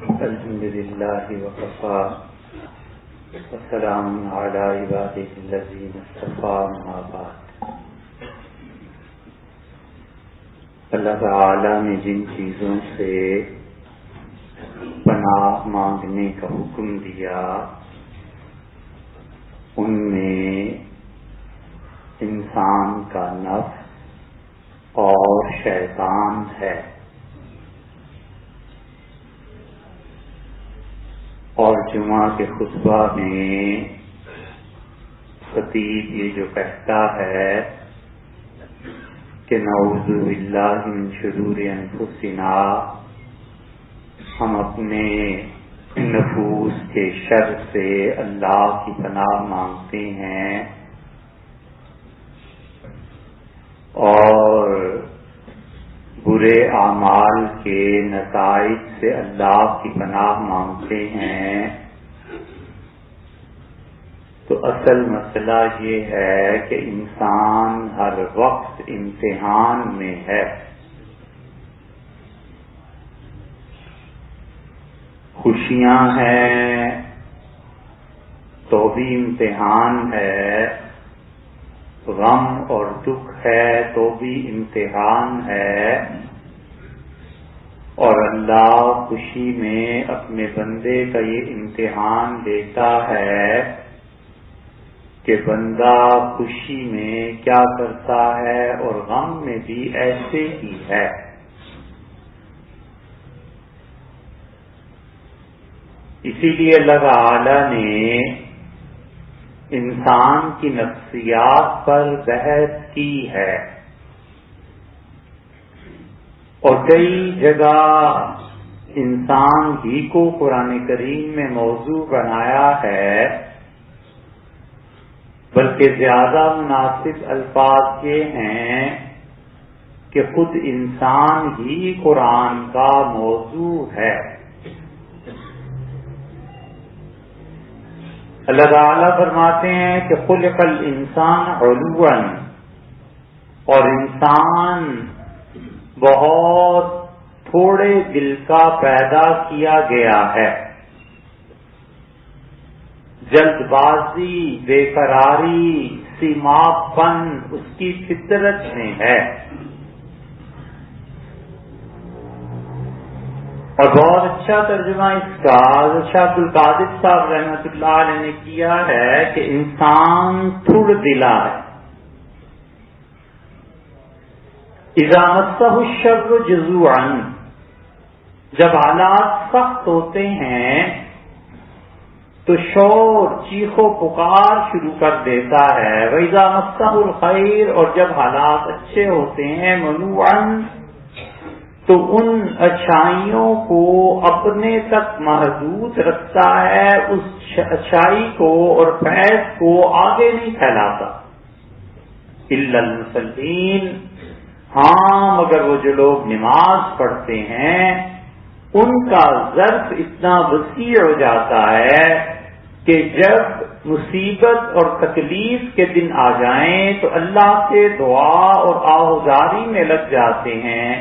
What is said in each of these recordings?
الحمد للہ وکفی وسلام علی عبادہ الذین اصطفی اما بعد۔ اللہ تعالی نے جن چیزوں سے پناہ مانگنے کا حکم دیا ان میں انسان کا نفس اور شیطان ہے، اور جمعہ کے خطبہ میں خطیب یہ جو کہتا ہے کہ نعوذ باللہ من شرور انفسنا، ہم اپنے نفوس کے شر سے اللہ کی پناہ مانگتے ہیں اور برے اعمال کے نتائج سے اللہ کی پناہ مانگتے ہیں، تو اصل مسئلہ یہ ہے کہ انسان ہر وقت امتحان میں ہے۔ خوشیاں ہیں تو بھی امتحان ہے، غم اور دکھ ہے تو بھی امتحان ہے، اور اللہ خوشی میں اپنے بندے کا یہ امتحان لیتا ہے کہ بندہ خوشی میں کیا کرتا ہے اور غم میں بھی ایسے ہی ہے۔ اسی لیے اللہ تعالی نے انسان کی نفسیات پر بحث کی ہے، اور کئی جگہ انسان ہی کو قرآن کریم میں موضوع بنایا ہے، بلکہ زیادہ مناسب الفاظ یہ ہیں کہ خود انسان ہی قرآن کا موضوع ہے۔ اللہ تعالیٰ فرماتے ہیں کہ خلق الانسان علوا، اور انسان بہت تھوڑے دل کا پیدا کیا گیا ہے، جلد بازی، بے قراری، سیماب پن اس کی فطرت میں ہے، اور بہت اچھا ترجمہ اس کا شاہ عبد القادر صاحب رحمۃ اللہ علیہ نے کیا ہے کہ انسان تھوڑ دلا ہے۔ اذا مسہ الشر جزوعا، جب حالات سخت ہوتے ہیں تو شور، چیخ و پکار شروع کر دیتا ہے۔ وَإِذَا مَسَّهُ الْخَيْرُ، اور جب حالات اچھے ہوتے ہیں، منوعا، تو ان اچھائیوں کو اپنے تک محدود رکھتا ہے، اس اچھائی کو اور فیض کو آگے نہیں پھیلاتا۔ الا المصلین، ہاں مگر وہ جو لوگ نماز پڑھتے ہیں ان کا ظرف اتنا وسیع ہو جاتا ہے کہ جب مصیبت اور تکلیف کے دن آ جائیں تو اللہ سے دعا اور آہوزاری میں لگ جاتے ہیں،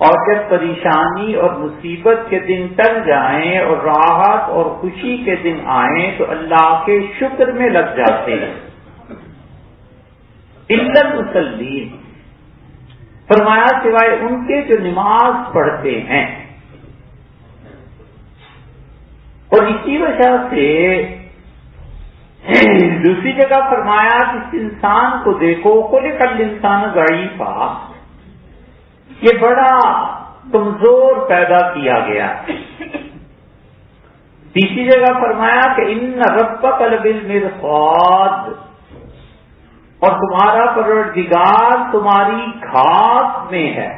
اور جب پریشانی اور مصیبت کے دن ٹل جائیں اور راحت اور خوشی کے دن آئیں تو اللہ کے شکر میں لگ جاتے ہیں۔ الا المصلین، فرمایا سوائے ان کے جو نماز پڑھتے ہیں۔ اور اسی وجہ سے دوسری جگہ فرمایا کہ اس انسان کو دیکھو، خلق الانسان ضعیفا، یہ بڑا کمزور پیدا کیا گیا ہے۔ تیسری جگہ فرمایا کہ ان ربک لبالمرصاد، اور تمہارا پروردگار تمہاری گھات میں ہے۔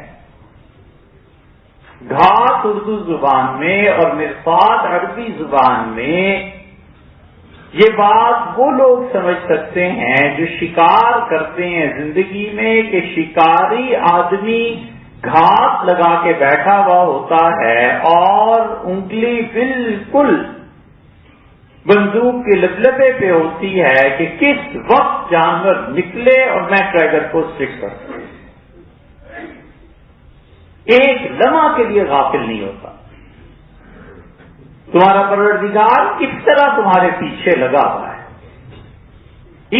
گھات اردو زبان میں اور مرصاد عربی زبان میں، یہ بات وہ لوگ سمجھ سکتے ہیں جو شکار کرتے ہیں زندگی میں، کہ شکاری آدمی گھات لگا کے بیٹھا ہوا ہوتا ہے اور انگلی بالکل بندوق کے لبلبے پہ ہوتی ہے کہ کس وقت جانور نکلے اور میں ٹریگر کو اسٹک کر سکوں، ایک لمحہ کے لیے غافل نہیں ہوتا۔ تمہارا پروردگار کس طرح تمہارے پیچھے لگا ہوا ہے،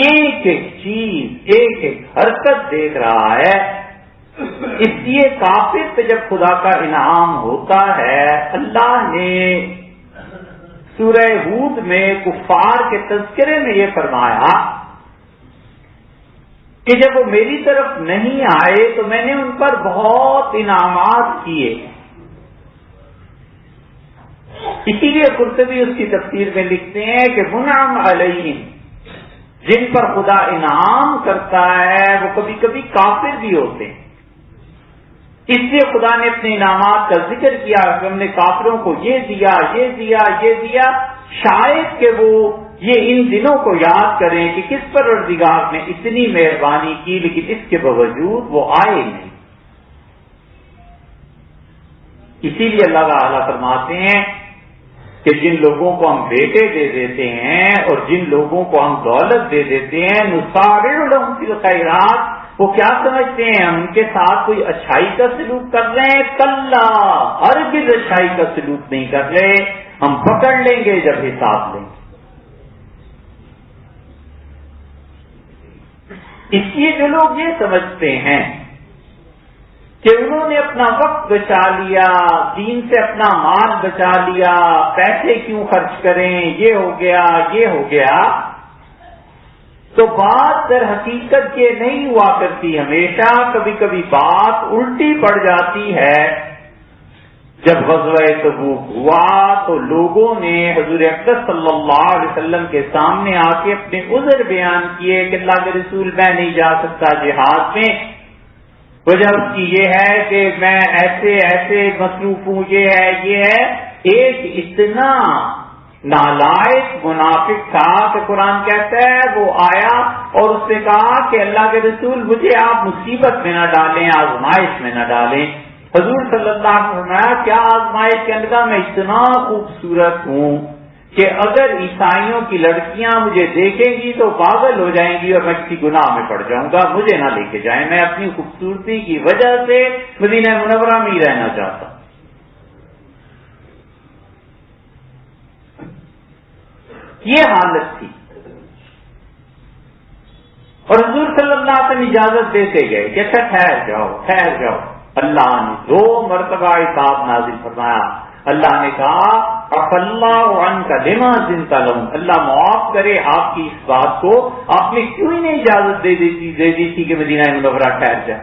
ایک ایک چیز، ایک ایک حرکت دیکھ رہا ہے۔ اس لیے کافر پہ جب خدا کا انعام ہوتا ہے، اللہ نے سورہ ہود میں کفار کے تذکرے میں یہ فرمایا کہ جب وہ میری طرف نہیں آئے تو میں نے ان پر بہت انعامات کیے۔ اسی لیے قرطبی اس کی تفسیر میں لکھتے ہیں کہ منعم علیہم، جن پر خدا انعام کرتا ہے وہ کبھی کبھی کافر بھی ہوتے ہیں۔ اس لیے خدا نے اپنے انعامات کا ذکر کیا کہ ہم نے کافروں کو یہ دیا، یہ دیا، یہ دیا، شاید کہ وہ یہ ان دنوں کو یاد کریں کہ کس پروردگار نے اتنی مہربانی کی، لیکن اس کے باوجود وہ آئے نہیں۔ اسی لیے اللہ تعالیٰ فرماتے ہیں کہ جن لوگوں کو ہم بیٹے دے دیتے ہیں اور جن لوگوں کو ہم دولت دے دیتے ہیں، نسارع لهم فی الخیرات، وہ کیا سمجھتے ہیں ہم ان کے ساتھ کوئی اچھائی کا سلوک کر رہے ہیں؟ کلا، ہرگز اچھائی کا سلوک نہیں کر رہے، ہم پکڑ لیں گے جب حساب لیں گے۔ اس لیے جو لوگ یہ سمجھتے ہیں کہ انہوں نے اپنا وقت بچا لیا، دین سے اپنا مال بچا لیا، پیسے کیوں خرچ کریں، یہ ہو گیا، یہ ہو گیا، تو بات در حقیقت یہ نہیں ہوا کرتی۔ ہمیشہ کبھی کبھی بات الٹی پڑ جاتی ہے۔ جب غزوہ تبوک ہوا تو لوگوں نے حضور اقدس صلی اللہ علیہ وسلم کے سامنے آ کے اپنے عذر بیان کیے کہ اللہ کے رسول میں نہیں جا سکتا جہاد میں، وجہ اس کی یہ ہے کہ میں ایسے ایسے مصروف ہوں، یہ ہے یہ ہے۔ ایک اتنا نالائق منافق تھا کہ قرآن کہتا ہے وہ آیا اور اس نے کہا کہ اللہ کے رسول مجھے آپ مصیبت میں نہ ڈالیں، آزمائش میں نہ ڈالیں۔ حضور صلی اللہ علیہ وسلم نے کیا آزمائش کے اندر میں اتنا خوبصورت ہوں کہ اگر عیسائیوں کی لڑکیاں مجھے دیکھیں گی تو پاگل ہو جائیں گی اور میں کسی گناہ میں پڑ جاؤں گا، مجھے نہ لے کے جائیں، میں اپنی خوبصورتی کی وجہ سے مدینہ منورہ میں ہی رہنا چاہتا ہوں۔ یہ حالت تھی، اور حضور صلی اللہ علیہ وسلم اجازت دیتے گئے کہ اچھا ٹھہر جاؤ ٹھہر جاؤ۔ اللہ نے 2 مرتبہ عتاب نازل فرمایا۔ اللہ نے کہا عف اللہ عنک لما ذنت لهم، اللہ معاف کرے آپ کی اس بات کو، آپ نے کیوں ہی نہیں اجازت دے دی تھی کہ مدینہ منورہ ٹھہر جائے،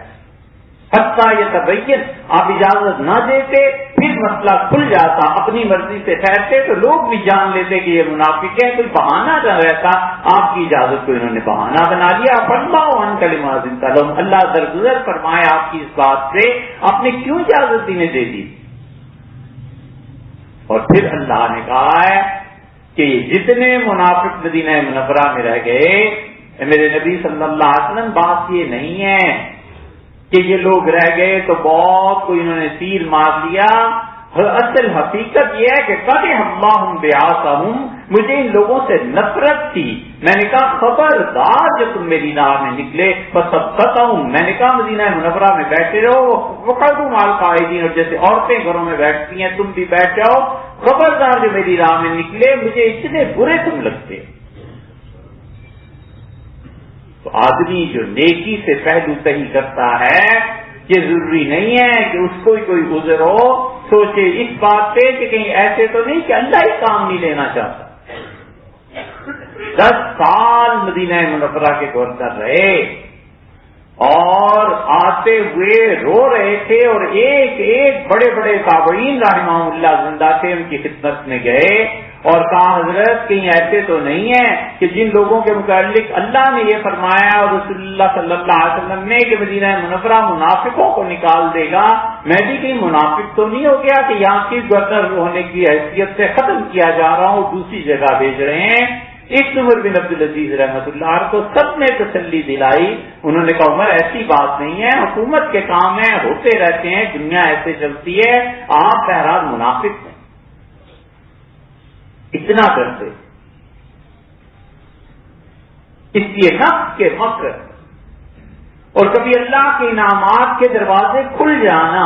حتیٰ یتبین، آپ اجازت نہ دیتے پھر مسئلہ کھل جاتا، اپنی مرضی سے ٹھہرتے تو لوگ بھی جان لیتے کہ یہ منافق ہے، کوئی بہانہ نہ رہتا، آپ کی اجازت کو انہوں نے بہانہ بنا لیا۔ فاللہ عنک لما ذنت لهم، اللہ درگزر فرمائے آپ کی اس بات سے، آپ نے کیوں اجازت انہیں دے دی۔ اور پھر اللہ نے کہا ہے کہ جتنے منافق مدینہ منورہ میں رہ گئے، میرے نبی صلی اللہ علیہ وسلم، بات یہ نہیں ہے کہ یہ لوگ رہ گئے تو بہت کوئی انہوں نے تیر مار لیا، اصل حقیقت یہ ہے کہ قد اللہم بعاصہم، مجھے ان لوگوں سے نفرت تھی، میں نے کہا خبردار جب تم میری راہ میں نکلے فسبقتہم، میں نے کہا مدینہ منورہ میں بیٹھے رہو، وقعدوا مع القاعدین، اور جیسے عورتیں گھروں میں بیٹھتی ہیں تم بھی بیٹھ جاؤ، خبردار جو میری راہ میں نکلے، مجھے اتنے برے تم لگتے۔ تو آدمی جو نیکی سے پہلو صحیح کرتا ہے، یہ ضروری نہیں ہے کہ اس کو ہی کوئی عذر ہو، سوچے اس بات پہ کہ کہیں ایسے تو نہیں کہ اللہ ہی کام نہیں لینا چاہتا۔ 10 سال مدینہ منورہ کے گورنر رہے اور آتے ہوئے رو رہے تھے، اور ایک ایک بڑے بڑے تابعین رحمہ اللہ زندہ تھے، ان کی خدمت میں گئے اور کہا حضرت کہیں ایسے تو نہیں ہے کہ جن لوگوں کے متعلق اللہ نے یہ فرمایا اور رسول اللہ صلی اللہ علیہ وسلم نے کہ مدینہ منورہ منافقوں کو نکال دے گا، میں بھی کہیں منافق تو نہیں ہو گیا کہ یہاں کی گورنر ہونے کی حیثیت سے ختم کیا جا رہا ہوں، دوسری جگہ بھیج رہے ہیں۔ ایک عمر بن عبدالعزیز رحمۃ اللہ کو سب نے تسلی دلائی، انہوں نے کہا عمر ایسی بات نہیں ہے، حکومت کے کام ہیں، ہوتے رہتے ہیں، دنیا ایسے چلتی ہے، آپ بہرحال منافق ہیں، اتنا کرتے۔ اس لیے نفس کے فخر اور کبھی اللہ کے انعامات کے دروازے کھل جانا،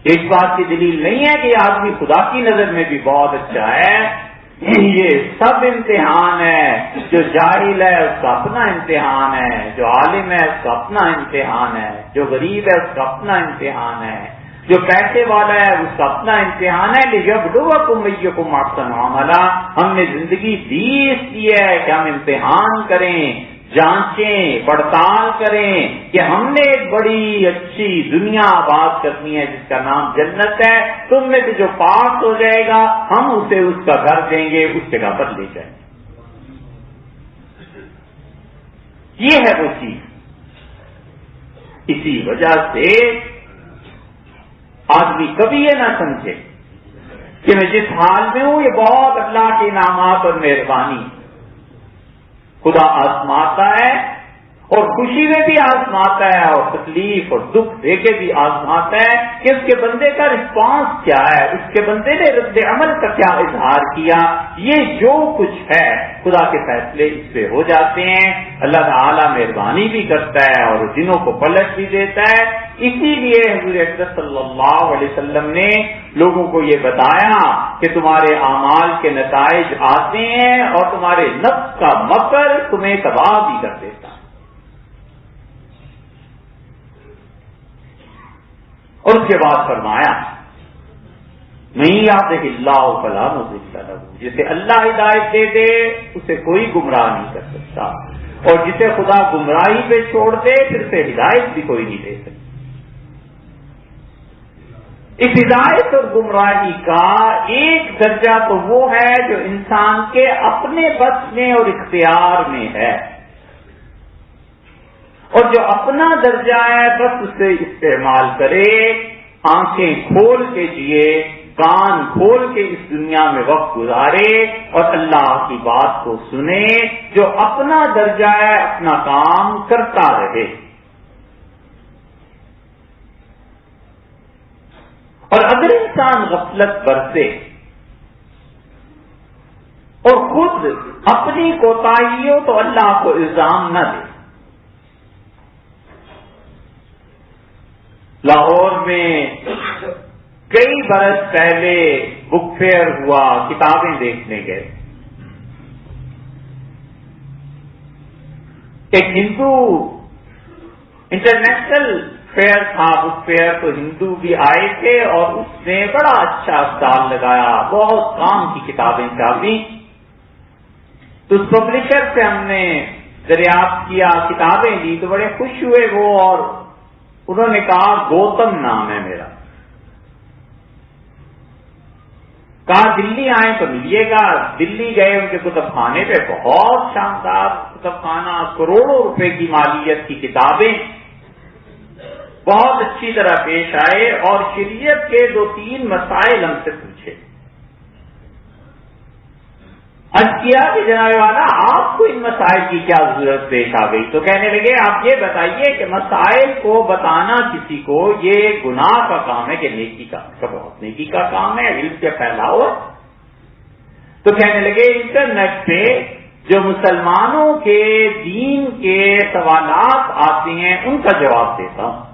اس بات کی دلیل نہیں ہے کہ یہ آدمی خدا کی نظر میں بھی بہت اچھا ہے. یہ سب امتحان ہے. جو جاہل ہے اس کا اپنا امتحان ہے, جو عالم ہے اس کا اپنا امتحان ہے, جو غریب ہے اس کا اپنا امتحان ہے, جو پیسے والا ہے اس کا اپنا امتحان ہے. لِيَبْلُوَكُمْ أَيُّكُمْ أَحْسَنُ عَمَلًا. ہم نے زندگی دی اس لیے ہے کہ ہم امتحان کریں, جانچیں, پڑتال کریں کہ ہم نے ایک بڑی اچھی دنیا آباد کرنی ہے جس کا نام جنت ہے. تم میں سے جو پاس ہو جائے گا ہم اسے اس کا گھر دیں گے, اس جگہ پر لے جائیں گے. یہ ہے وہ چیز. اسی وجہ سے آدمی کبھی یہ نہ سمجھے کہ میں جس حال میں ہوں یہ بہت اللہ کے انعامات اور مہربانی. خدا آزماتا ہے اور خوشی میں بھی آزماتا ہے اور تکلیف اور دکھ دے کے بھی آزماتا ہے کہ اس کے بندے کا رسپانس کیا ہے, اس کے بندے نے رد عمل کا کیا اظہار کیا. یہ جو کچھ ہے خدا کے فیصلے اس پہ ہو جاتے ہیں. اللہ تعالیٰ مہربانی بھی کرتا ہے اور دنوں کو پلٹ بھی دیتا ہے. اسی لیے حضور اکرم صلی اللہ علیہ وسلم نے لوگوں کو یہ بتایا کہ تمہارے اعمال کے نتائج آتے ہیں اور تمہارے نفس کا مکر تمہیں تباہ بھی کر دیتا ہے. اور اس کے بعد فرمایا من یہدہ اللہ فلا مضل لہ, جسے اللہ ہدایت دے دے اسے کوئی گمراہ نہیں کر سکتا, اور جسے خدا گمراہی پہ چھوڑ دے پھر سے ہدایت بھی کوئی نہیں دے سکتا. اس ہدایت اور گمراہی کا ایک درجہ تو وہ ہے جو انسان کے اپنے بس میں اور اختیار میں ہے, اور جو اپنا درجہ ہے بس اسے استعمال کرے. آنکھیں کھول کے جیے, کان کھول کے اس دنیا میں وقت گزارے اور اللہ کی بات کو سنے. جو اپنا درجہ ہے اپنا کام کرتا رہے. اور اگر انسان غفلت برتے اور خود اپنی کوتاہی ہو تو اللہ کو الزام نہ دے. لاہور میں کئی برس پہلے بک فیئر ہوا, کتابیں دیکھنے گئے. ایک ہندو انٹرنیشنل فیئر تھا, بک فیئر, تو ہندو بھی آئے تھے اور اس نے بڑا اچھا اسٹال لگایا, بہت کام کی کتابیں چھاپی. تو اس پبلشر سے ہم نے دریافت کیا, کتابیں لی تو بڑے خوش ہوئے وہ, اور انہوں نے کہا گوتم نام ہے میرا. کہا دلی آئیں تو ملیے گا. دلی گئے, ان کے کتب خانے پہ بہت شاندار کتب خانہ, کروڑوں روپے کی مالیت کی کتابیں, بہت اچھی طرح پیش آئے اور شریعت کے 2-3 مسائل ہم سے پوچھے. عرض کیا کہ جناب والا آپ کو ان مسائل کی کیا ضرورت پیش آ گئی؟ تو کہنے لگے آپ یہ بتائیے کہ مسائل کو بتانا کسی کو یہ گناہ کا کام ہے کہ نیکی کا؟ بہت نیکی کا کام ہے, علم کے پھیلاؤ. تو کہنے لگے انٹرنیٹ پہ جو مسلمانوں کے دین کے سوالات آتے ہیں ان کا جواب دیتا ہوں.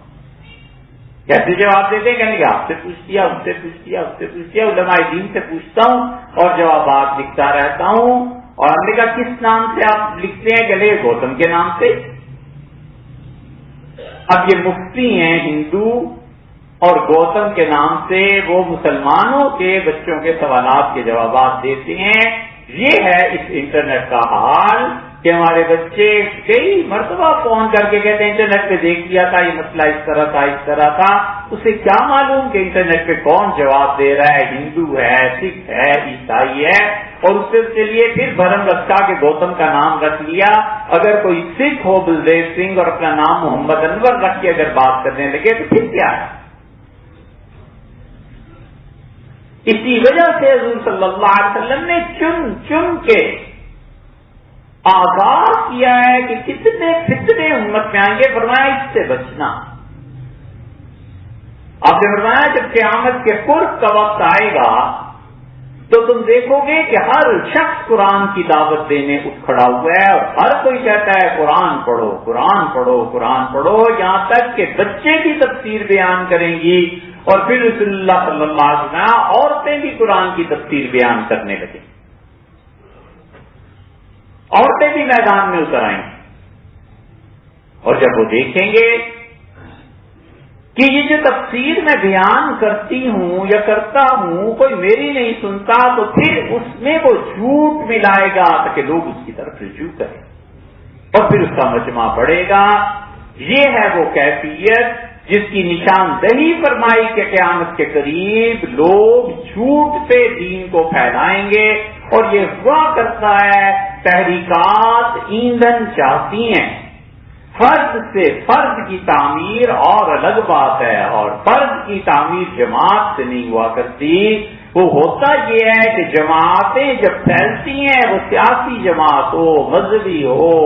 کیسے جواب دیتے ہیں؟ کہنے کہ آپ سے پوچھ لیا, ان سے پوچھ لیا, اس سے پوچھ لیا, علماء دین سے پوچھتا ہوں اور جوابات لکھتا رہتا ہوں. اور ہم نے کہا کس نام سے آپ لکھتے ہیں؟ کہ لے گوتم کے نام سے. اب یہ مفتی ہیں ہندو اور گوتم کے نام سے وہ مسلمانوں کے بچوں کے سوالات کے جوابات دیتے ہیں. یہ ہے اس انٹرنیٹ کا حال کہ ہمارے بچے کئی مرتبہ فون کر کے کہتے ہیں انٹرنیٹ پہ دیکھ لیا تھا, یہ مسئلہ اس طرح تھا, اس طرح تھا. اسے کیا معلوم کہ انٹرنیٹ پہ کون جواب دے رہا ہے, ہندو ہے, سکھ ہے, عیسائی ہے. اور اس کے لیے پھر بھرم رکھا کہ گوتم کا نام رکھ لیا. اگر کوئی سکھ ہو بلدیو سنگھ اور اپنا نام محمد انور رکھ کے اگر بات کرنے لگے تو پھر کیا ہے؟ اسی وجہ سے حضور صلی اللہ علیہ وسلم نے چن چن کے آگاہ کیا ہے کہ کتنے فتنے امت میں آئیں گے. فرمایا اس سے بچنا. آپ نے فرمایا جب قیامت کے قرب کا وقت آئے گا تو تم دیکھو گے کہ ہر شخص قرآن کی دعوت دینے اٹھ کھڑا ہوا ہے اور ہر کوئی کہتا ہے قرآن پڑھو, قرآن پڑھو, قرآن پڑھو. یہاں تک کہ بچے کی تفسیر بیان کریں گی اور پھر رسول اللہ صلی اللہ علیہ وسلم عورتیں بھی قرآن کی تفسیر بیان کرنے لگے، عورتیں بھی میدان میں اتر آئیں، اور جب وہ دیکھیں گے کہ یہ جو تفسیر میں بیان کرتی ہوں یا کرتا ہوں کوئی میری نہیں سنتا، تو پھر اس میں وہ جھوٹ ملائے گا تاکہ لوگ اس کی طرف رجوع کریں، اور پھر اس کا مجمع بڑھے گا۔ یہ ہے وہ کیفیت جس کی نشاندہی فرمائی کہ قیامت کے قریب لوگ جھوٹ سے دین کو پھیلائیں گے، اور یہ ہوا کرتا ہے۔ تحریکات ایندھن چاہتی ہیں، فرد سے فرد کی تعمیر اور الگ بات ہے، اور فرد کی تعمیر جماعت سے نہیں ہوا کرتی۔ وہ ہوتا یہ ہے کہ جماعتیں جب پھیلتی ہیں، وہ سیاسی جماعت ہو، مذہبی ہو،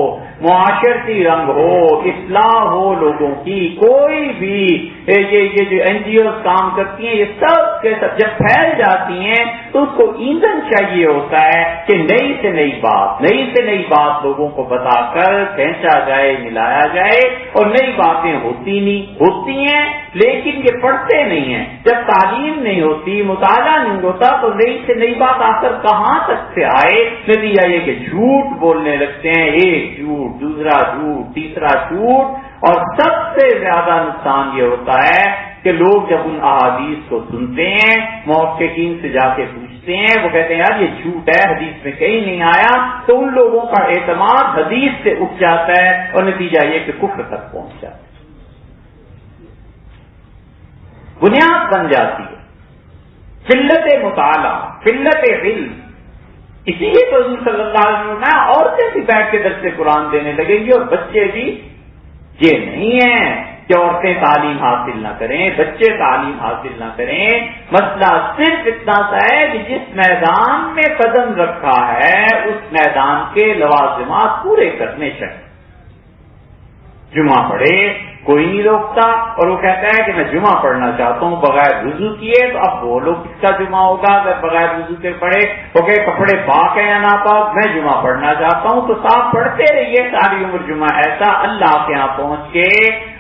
معاشرتی رنگ ہو، اصلاح ہو لوگوں کی، کوئی بھی یہ جو این جی اوز کام کرتی ہیں، یہ سب کے سب جب پھیل جاتی ہیں تو اس کو ایندھن چاہیے ہوتا ہے کہ نئی سے نئی بات لوگوں کو بتا کر کھینچا جائے، ملایا جائے، اور نئی باتیں ہوتی ہیں لیکن یہ پڑھتے نہیں ہیں۔ جب تعلیم نہیں ہوتی، مطالعہ نہیں ہوتا، تو نئی سے نئی بات آ کر کہاں تک سے آئے؟ نتیجہ یہ کہ جھوٹ بولنے لگتے ہیں، ایک جھوٹ، دوسرا جھوٹ، تیسرا جھوٹ، اور سب سے زیادہ نقصان یہ ہوتا ہے کہ لوگ جب ان احادیث کو سنتے ہیں، محققین سے جا کے پوچھتے ہیں، وہ کہتے ہیں یار یہ جھوٹ ہے، حدیث میں کہیں نہیں آیا، تو ان لوگوں کا اعتماد حدیث سے اٹھ جاتا ہے، اور نتیجہ یہ کہ کفر تک پہنچ جاتا ہے، بنیاد بن جاتی ہے قلت مطالعہ، قلت علم۔ اسی لیے تو حضور صلی اللہ علیہ وسلم عورتیں بھی بیٹھ کے درس قرآن دینے لگیں گی، اور بچے بھی۔ یہ نہیں ہے کہ عورتیں تعلیم حاصل نہ کریں، بچے تعلیم حاصل نہ کریں، مسئلہ صرف اتنا سا ہے کہ جس میدان میں قدم رکھا ہے اس میدان کے لوازمات پورے کرنے چاہیے۔ جمعہ پڑھے، کوئی نہیں روکتا، اور وہ کہتا ہے کہ میں جمعہ پڑھنا چاہتا ہوں بغیر وضو کیے، تو اب بولو کس کا جمعہ ہوگا اگر بغیر وضو کے پڑھے؟ وہ کہ کپڑے پاک ہیں یا نہ پاک، میں جمعہ پڑھنا چاہتا ہوں، تو صاف پڑھتے رہیے ساری عمر جمعہ، ایسا اللہ کے ہاں پہنچ کے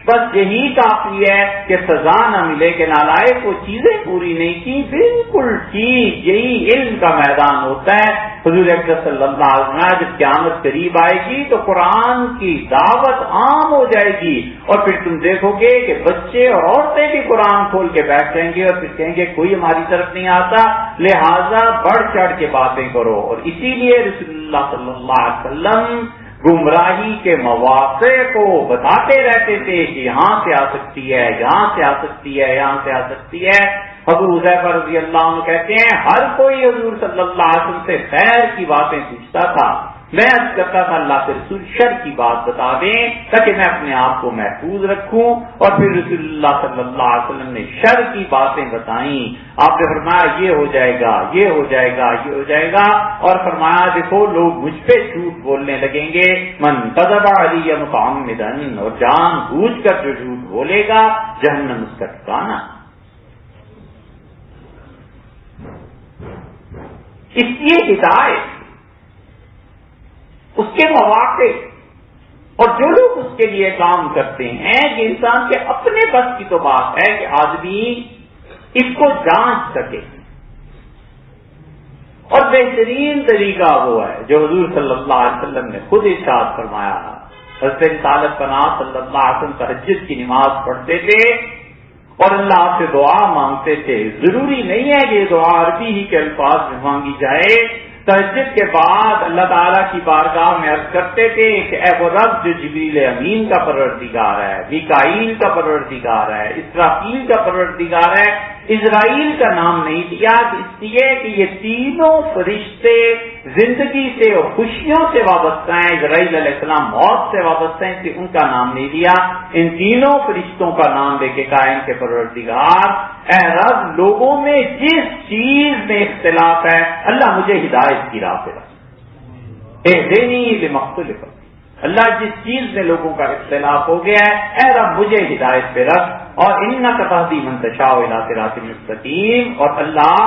بس یہی کافی ہے کہ سزا نہ ملے کہ نالائق وہ چیزیں پوری نہیں کی۔ بالکل ٹھیک، یہی علم کا میدان ہوتا ہے۔ حضور اکرم صلی اللہ علیہ وسلم جب قیامت قریب آئے گی تو قرآن کی دعوت عام ہو جائے گی، اور پھر تم دیکھو گے کہ بچے اور عورتیں بھی قرآن کھول کے بیٹھ جائیں گے، اور پھر کہیں گے کوئی ہماری طرف نہیں آتا، لہذا بڑھ چڑھ کے باتیں کرو۔ اور اسی لیے رسول اللہ صلی اللہ علیہ وسلم گمراہی کے مواقع کو بتاتے رہتے تھے کہ یہاں سے آ سکتی ہے، یہاں سے آ سکتی ہے، یہاں سے آ سکتی ہے۔ حضور حذیفہ رضی اللہ عنہ کہتے ہیں ہر کوئی حضور صلی اللہ علیہ وسلم سے خیر کی باتیں پوچھتا تھا، میں عرض کرتا تھا اللہ کے رسول شر کی بات بتا دیں تاکہ میں اپنے آپ کو محفوظ رکھوں، اور پھر رسول اللہ صلی اللہ علیہ وسلم نے شر کی باتیں بتائیں۔ آپ نے فرمایا یہ ہو جائے گا، یہ ہو جائے گا، یہ ہو جائے گا، اور فرمایا دیکھو لوگ مجھ پہ جھوٹ بولنے لگیں گے، من کذب علی متعمدا، اور جان بوجھ کر جو جھوٹ بولے گا جہنم اس کا ٹھکانہ۔ اس لیے ہدایت، اس کے مواقع، اور جو لوگ اس کے لیے کام کرتے ہیں، یہ انسان کے اپنے بس کی تو بات ہے کہ آدمی اس کو جانچ سکے، اور بہترین طریقہ وہ ہے جو حضور صلی اللہ علیہ وسلم نے خود ارشاد فرمایا۔ حضرت رسالت پناہ صلی اللہ علیہ وسلم تہجد کی نماز پڑھتے تھے اور اللہ سے دعا مانگتے تھے۔ ضروری نہیں ہے کہ یہ دعا عربی ہی کے الفاظ میں مانگی جائے۔ تہجد کے بعد اللہ تعالیٰ کی بارگاہ میں عرض کرتے تھے کہ اے وہ رب جو جبریل امین کا پروردگار ہے، میکائیل کا پروردگار ہے، اسرافیل کا پروردگار ہے، اسرائیل کا نام نہیں دیا اس لیے کہ یہ تینوں فرشتے زندگی سے اور خوشیوں سے وابستہ ہیں، اسرائیل علیہ السلام موت سے وابستہ ہیں، اس لیے ان کا نام نہیں دیا۔ ان تینوں فرشتوں کا نام دے کے قائم کے پروردگار، اے رب لوگوں میں جس چیز میں اختلاف ہے اللہ مجھے ہدایت کی راہ پہ رکھ، اہدنی لمختلف، اللہ جس چیز میں لوگوں کا اختلاف ہو گیا ہے اے رب مجھے ہدایت پہ رکھ، اور انک تہدی من تشاء الی صراط مستقیم، اور اللہ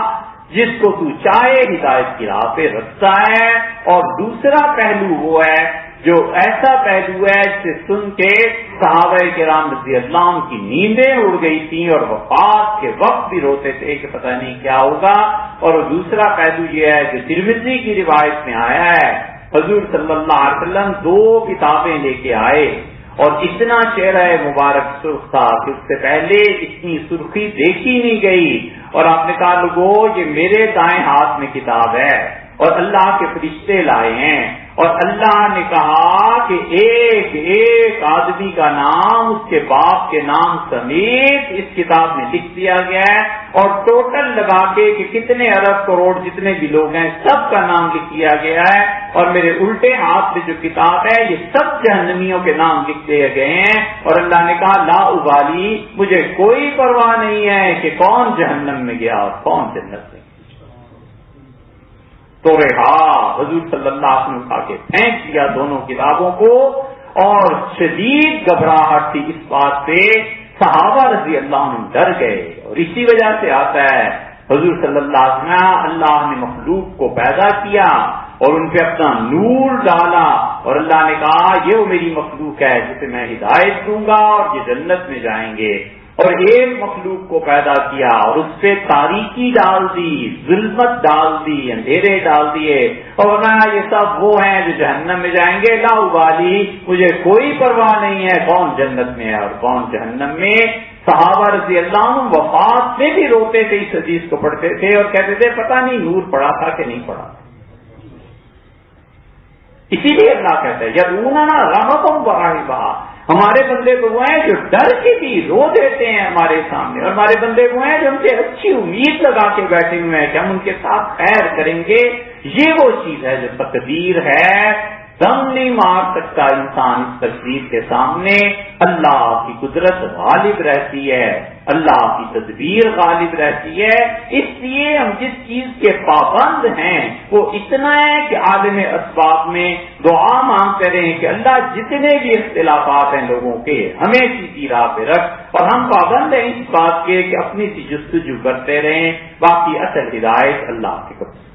جس کو تو چاہے ہدایت کی راہ پہ رکھتا ہے۔ اور دوسرا پہلو وہ ہے جو ایسا پہلو ہے جسے سن کے صحابہ کرام رضی اللہ عنہ کی نیندیں اڑ گئی تھیں اور وفات کے وقت بھی روتے تھے کہ پتہ نہیں کیا ہوگا. اور دوسرا پہلو یہ ہے جو ترمذی کی روایت میں آیا ہے، حضور صلی اللہ علیہ وسلم 2 کتابیں لے کے آئے اور اتنا چہرہ مبارک سرخ تھا کہ اس سے پہلے اتنی سرخی دیکھی نہیں گئی. اور آپ نے کہا لوگوں یہ میرے دائیں ہاتھ میں کتاب ہے اور اللہ کے فرشتے لائے ہیں، اور اللہ نے کہا کہ ایک ایک آدمی کا نام اس کے باپ کے نام سمیت اس کتاب میں لکھ دیا گیا ہے، اور ٹوٹل لگا کے کہ کتنے ارب کروڑ جتنے بھی لوگ ہیں سب کا نام لکھ دیا گیا ہے. اور میرے الٹے ہاتھ میں جو کتاب ہے یہ سب جہنمیوں کے نام لکھ دیے گئے ہیں. اور اللہ نے کہا لا ابالی، مجھے کوئی پرواہ نہیں ہے کہ کون جہنم میں گیا اور کون جنت میں. تو رہا حضور صلی اللہ علیہ وسلم اٹھا کے پھینک دیا دونوں کتابوں کو، اور شدید گھبراہٹ تھی اس بات پہ، صحابہ رضی اللہ عنہ ڈر گئے. اور اسی وجہ سے آتا ہے حضور صلی اللہ علیہ وسلم، اللہ نے مخلوق کو پیدا کیا اور ان پہ اپنا نور ڈالا، اور اللہ نے کہا یہ وہ میری مخلوق ہے جسے میں ہدایت دوں گا اور یہ جنت میں جائیں گے. اور ایک مخلوق کو پیدا کیا اور اس پہ تاریکی ڈال دی، ظلمت ڈال دی، اندھیرے ڈال دیے، اور نہ یہ سب وہ ہیں جو جہنم میں جائیں گے. لا ابالی، مجھے کوئی پرواہ نہیں ہے کون جنت میں ہے اور کون جہنم میں. صحابہ رضی اللہ عنہ وفات میں بھی روتے تھے، اس حدیث کو پڑھتے تھے اور کہتے تھے پتہ نہیں نور پڑا تھا کہ نہیں پڑا. اسی لیے اللہ کہتا ہے یدعوننا رغبا ورہبا، ہمارے بندے کو وہ ہیں جو ڈر کے بھی رو دیتے ہیں ہمارے سامنے، اور ہمارے بندے وہ ہیں جو ہم سے اچھی امید لگا کے بیٹھے ہوئے ہیں کہ ہم ان کے ساتھ خیر کریں گے. یہ وہ چیز ہے جو تقدیر ہے. دم نہیں مار سکتا انسان اس تقدیر کے سامنے. اللہ کی قدرت غالب رہتی ہے، اللہ کی تدبیر غالب رہتی ہے. اس لیے ہم جس چیز کے پابند ہیں وہ اتنا ہے کہ عالم اسباب میں دعا مانگتے رہیں کہ اللہ جتنے بھی اختلافات ہیں لوگوں کے ہمیں سیدھی راہ پہ رکھ، اور ہم پابند ہیں اس بات کے کہ اپنی سی جستجو کرتے رہیں. باقی اصل ہدایت اللہ کے قبضے.